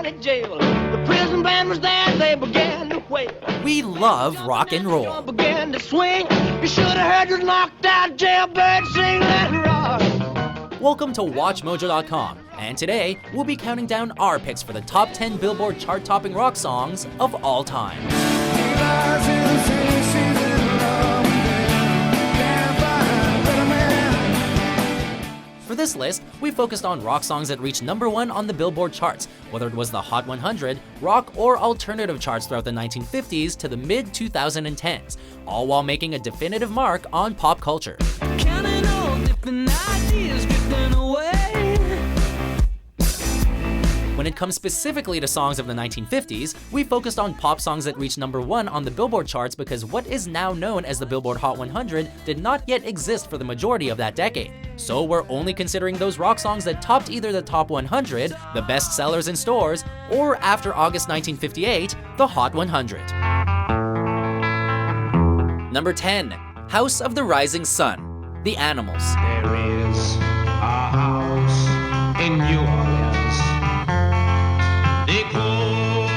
county jail. The prison band was there, they began to wail. We love rock and roll. Began to swing. You should have heard the knocked out jailbird sing that rock. Welcome to WatchMojo.com, and today we'll be counting down our picks for the top 10 Billboard chart-topping rock songs of all time. For this list, we focused on rock songs that reached #1 on the Billboard charts, whether it was the Hot 100, rock, or alternative charts throughout the 1950s to the mid-2010s, all while making a definitive mark on pop culture. Counting all different ideas drifting away. When it comes specifically to songs of the 1950s, we focused on pop songs that reached #1 on the Billboard charts because what is now known as the Billboard Hot 100 did not yet exist for the majority of that decade. So we're only considering those rock songs that topped either the top 100, the best sellers in stores, or after August 1958, the Hot 100. Number 10, House of the Rising Sun, The Animals. There is a house in New Orleans they call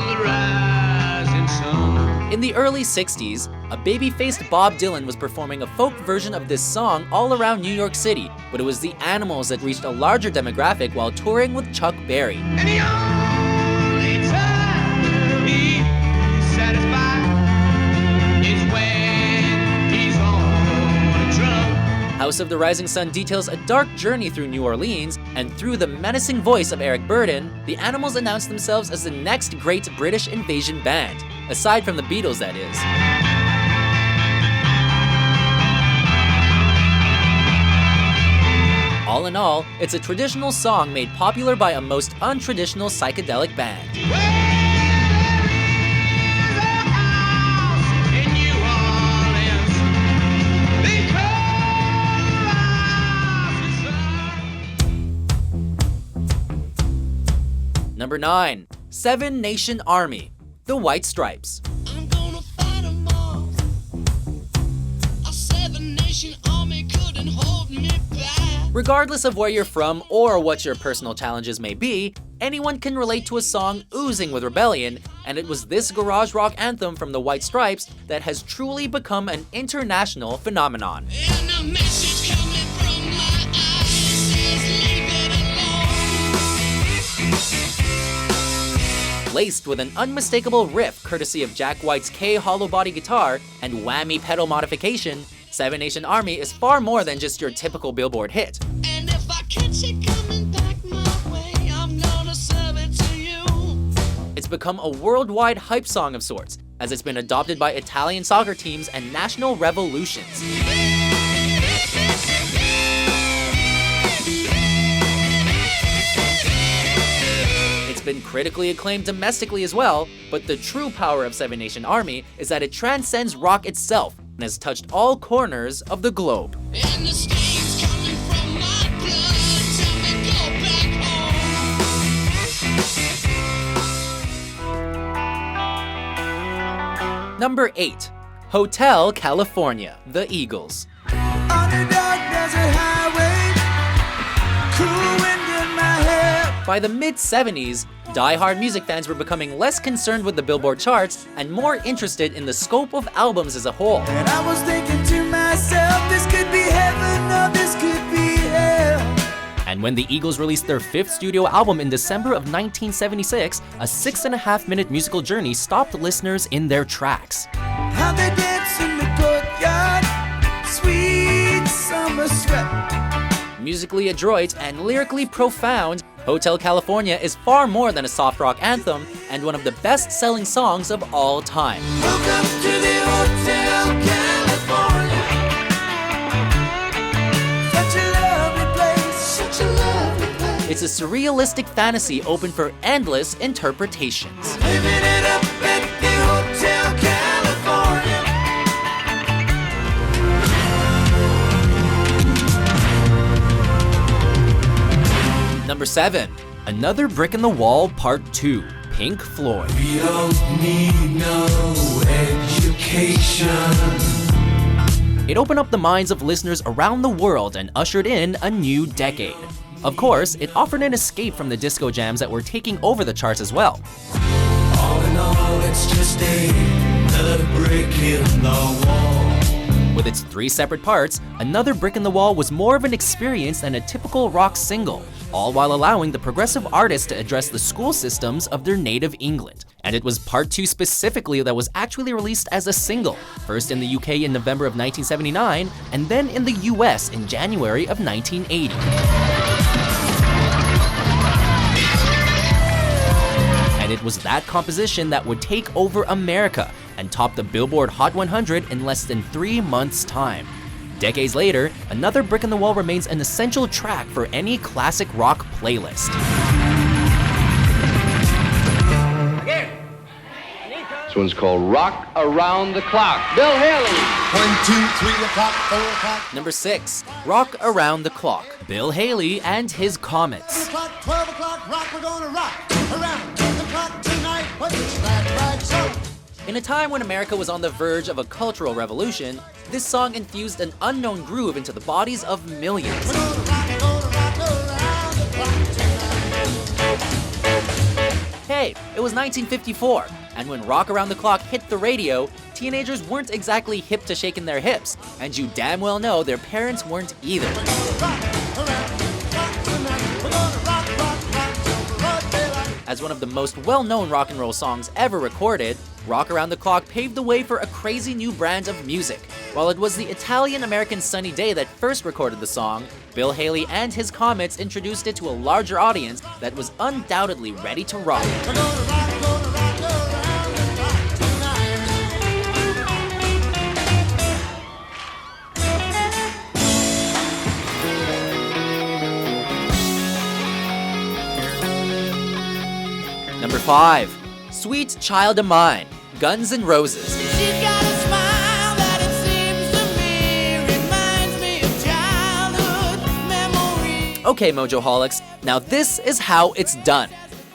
the Rising Sun. In the early 60s, a baby-faced Bob Dylan was performing a folk version of this song all around New York City, but it was The Animals that reached a larger demographic while touring with Chuck Berry. And the only time he's satisfied is when he's on a drum. House of the Rising Sun details a dark journey through New Orleans, and through the menacing voice of Eric Burdon, The Animals announced themselves as the next great British invasion band, aside from the Beatles, that is. All in all, it's a traditional song made popular by a most untraditional psychedelic band. Number 9, Seven Nation Army, The White Stripes. I'm gonna fight 'em all. A seven-nation army couldn't hold me back. Regardless of where you're from or what your personal challenges may be, anyone can relate to a song oozing with rebellion, and it was this garage rock anthem from the White Stripes that has truly become an international phenomenon. And a message coming from my eyes says leave it alone. Laced with an unmistakable riff courtesy of Jack White's K hollow body guitar and whammy pedal modification, Seven Nation Army is far more than just your typical Billboard hit. And if I catch it coming back my way, I'm gonna serve it to you. It's become a worldwide hype song of sorts, as it's been adopted by Italian soccer teams and national revolutions. It's been critically acclaimed domestically as well, but the true power of Seven Nation Army is that it transcends rock itself and has touched all corners of the globe. And the stains coming from my blood tell me go back home. Number 8, Hotel California, The Eagles. On the dark desert highway, cool wind in my hair. By the mid-70s, die-hard music fans were becoming less concerned with the Billboard charts and more interested in the scope of albums as a whole. And I was thinking to myself, this could be heaven or this could be hell. And when the Eagles released their 5th studio album in December of 1976, a 6.5-minute musical journey stopped listeners in their tracks. How they dance in the courtyard, sweet summer sweat. Musically adroit and lyrically profound, Hotel California is far more than a soft rock anthem and one of the best-selling songs of all time. Welcome to the Hotel California. Such a lovely place, such a lovely place. It's a surrealistic fantasy open for endless interpretations. Living it up at the Hotel California. Number 7, Another Brick in the Wall Part 2, Pink Floyd. We don't need no education. It opened up the minds of listeners around the world and ushered in a new decade. Of course, it offered an escape from the disco jams that were taking over the charts as well. All in all, it's just another brick in the wall. With its 3 separate parts, Another Brick in the Wall was more of an experience than a typical rock single, all while allowing the progressive artists to address the school systems of their native England. And it was part 2 specifically that was actually released as a single, first in the UK in November of 1979, and then in the US in January of 1980. And it was that composition that would take over America and top the Billboard Hot 100 in less than 3 months' time. Decades later, Another Brick in the Wall remains an essential track for any classic rock playlist. This one's called Rock Around the Clock. Bill Haley. 1, 2, 3 o'clock, 4 o'clock. Number 6, Rock Around the Clock, Bill Haley and his Comets. 10 o'clock, 12 o'clock, rock, we're gonna rock around the clock tonight. What's that right song? In a time when America was on the verge of a cultural revolution, this song infused an unknown groove into the bodies of millions. We're gonna rock around the clock tonight. Hey, it was 1954, and when Rock Around the Clock hit the radio, teenagers weren't exactly hip to shaking their hips, and you damn well know their parents weren't either. We're gonna rock around the clock tonight. We're gonna rock till broad daylight. As one of the most well-known rock and roll songs ever recorded, Rock Around the Clock paved the way for a crazy new brand of music. While it was the Italian-American Sunny Day that first recorded the song, Bill Haley and his Comets introduced it to a larger audience that was undoubtedly ready to rock. We're gonna rock around the clock tonight. Number 5, Sweet Child of Mine, Guns N' Roses. She's got a smile that it seems to me reminds me of childhood memories. Okay, Mojoholics, now this is how it's done.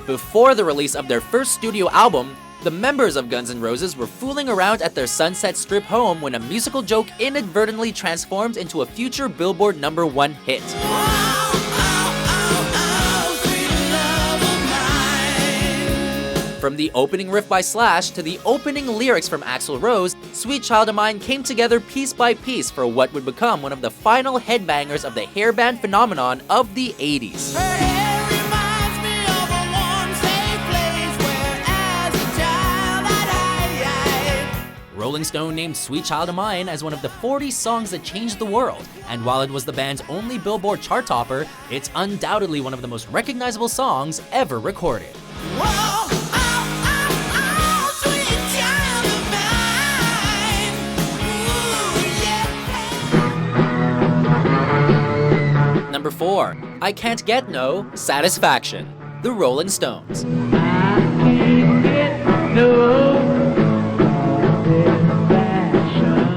Before the release of their first studio album, the members of Guns N' Roses were fooling around at their Sunset Strip home when a musical joke inadvertently transformed into a future Billboard #1 hit. From the opening riff by Slash to the opening lyrics from Axl Rose, Sweet Child of Mine came together piece by piece for what would become one of the final headbangers of the hairband phenomenon of the 80s. Her hair reminds me of a warm, safe place where as a child I Rolling Stone named Sweet Child of Mine as one of the 40 songs that changed the world, and while it was the band's only Billboard chart topper, it's undoubtedly one of the most recognizable songs ever recorded. Whoa, sweet child of mine. Ooh, yeah. Number 4, I Can't Get No Satisfaction, The Rolling Stones.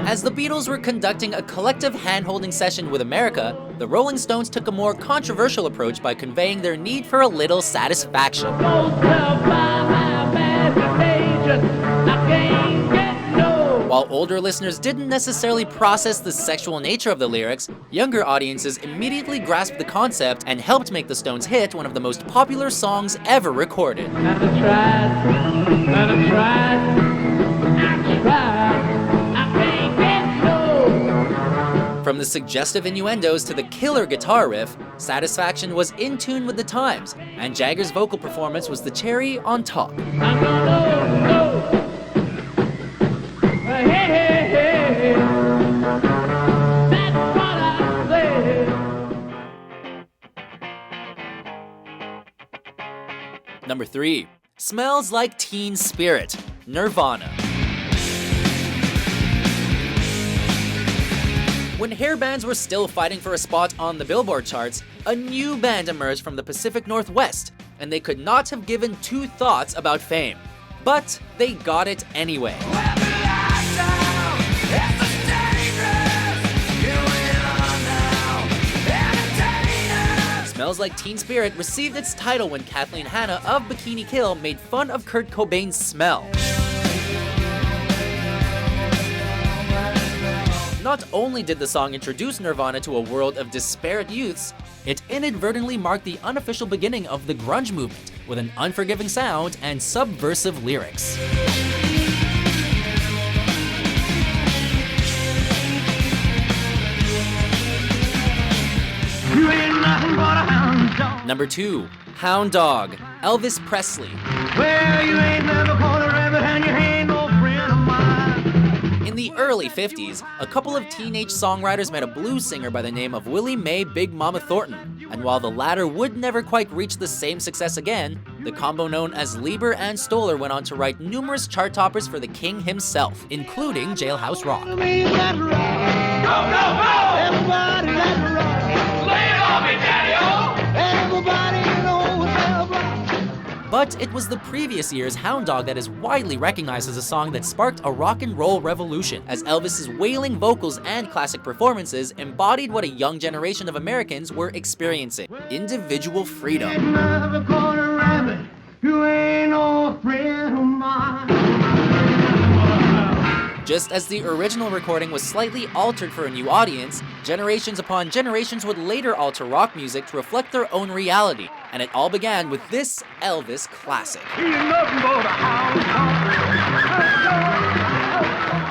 As the Beatles were conducting a collective hand-holding session with America, the Rolling Stones took a more controversial approach by conveying their need for a little satisfaction. While older listeners didn't necessarily process the sexual nature of the lyrics, younger audiences immediately grasped the concept and helped make the Stones' hit one of the most popular songs ever recorded. From the suggestive innuendos to the killer guitar riff, Satisfaction was in tune with the times, and Jagger's vocal performance was the cherry on top. Number 3, Smells Like Teen Spirit, Nirvana. When hair bands were still fighting for a spot on the Billboard charts, a new band emerged from the Pacific Northwest, and they could not have given 2 thoughts about fame. But they got it anyway. Smells Like Teen Spirit received its title when Kathleen Hanna of Bikini Kill made fun of Kurt Cobain's smell. Not only did the song introduce Nirvana to a world of disparate youths, it inadvertently marked the unofficial beginning of the grunge movement with an unforgiving sound and subversive lyrics. You ain't nothing but a hound dog. Number 2, Hound Dog, Elvis Presley. Well, you ain't never caught a rabbit and you ain't no friend of mine. In the early 50s, a couple of teenage songwriters met a blues singer by the name of Willie Mae Big Mama Thornton, and while the latter would never quite reach the same success again, the combo known as Lieber and Stoller went on to write numerous chart toppers for the king himself, including Jailhouse Rock. I mean, that's right. Go, go, go! Everybody, that's right. Lay it on me, Daddy-O! Everybody knows that's right. But it was the previous year's Hound Dog that is widely recognized as a song that sparked a rock and roll revolution, as Elvis's wailing vocals and classic performances embodied what a young generation of Americans were experiencing: individual freedom. Ain't never caught a rabbit. You ain't no friend of mine. Just as the original recording was slightly altered for a new audience, generations upon generations would later alter rock music to reflect their own reality, and it all began with this Elvis classic. He's nothing but a hound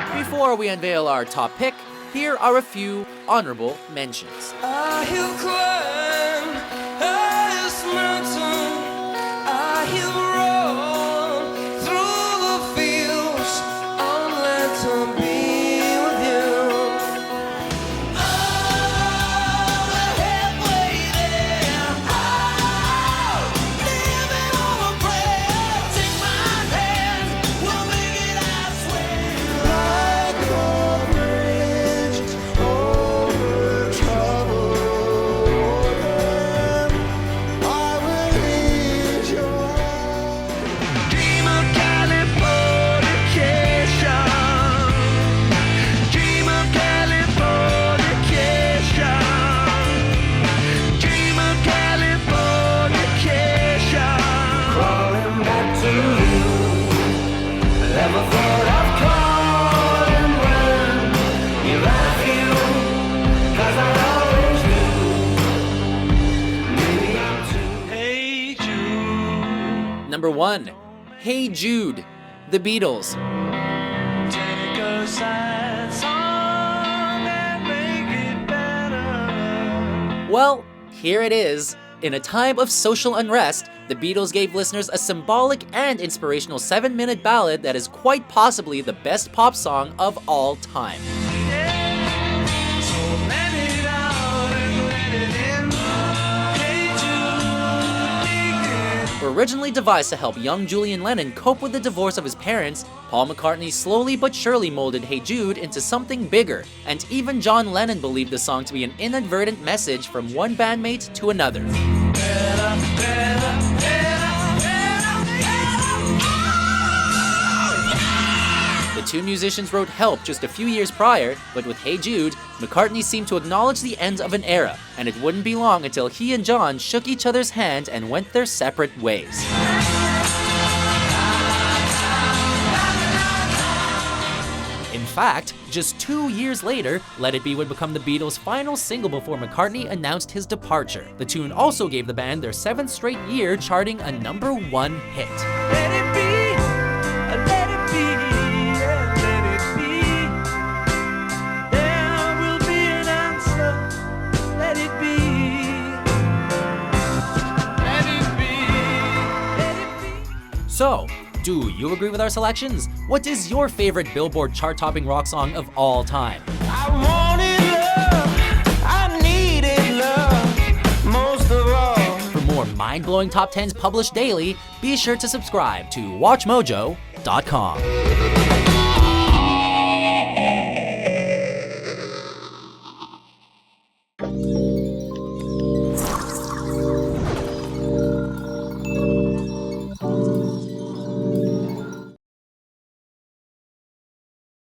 dog. Before we unveil our top pick, here are a few honorable mentions. I have climbed highest mountain, I have run through the fields, only to be with you. Oh, we're halfway there. Oh, living on a prayer. Take my hand, we'll make it, I swear. Like a bridge over troubled water, I will lead you on. Dream of Californication. Dream of Californication. Dream of Californication. Crawling back to you. Never thought I'd call and run. You like you, 'cause I always knew. Maybe I'm too. Hey Jude, Number 1, Hey Jude, The Beatles. take a sad song and make it better. Well, here it is. In a time of social unrest, the Beatles gave listeners a symbolic and inspirational 7-minute ballad that is quite possibly the best pop song of all time. So let it out and let it in. Hey Jude, dig it. Originally devised to help young Julian Lennon cope with the divorce of his parents, Paul McCartney slowly but surely molded Hey Jude into something bigger, and even John Lennon believed the song to be an inadvertent message from one bandmate to another. The two musicians wrote Help just a few years prior, but with Hey Jude, McCartney seemed to acknowledge the end of an era, and it wouldn't be long until he and John shook each other's hand and went their separate ways. In fact, just 2 years later, Let It Be would become the Beatles' final single before McCartney announced his departure. The tune also gave the band their 7th straight year charting a #1 hit. Let it be, let it be, yeah, let it be. There will be an answer. Let it be. Let it be. Let it be. So, do you agree with our selections? What is your favorite Billboard chart-topping rock song of all time? I wanted love. I needed love. Most of all. For more mind-blowing top 10s published daily, be sure to subscribe to WatchMojo.com.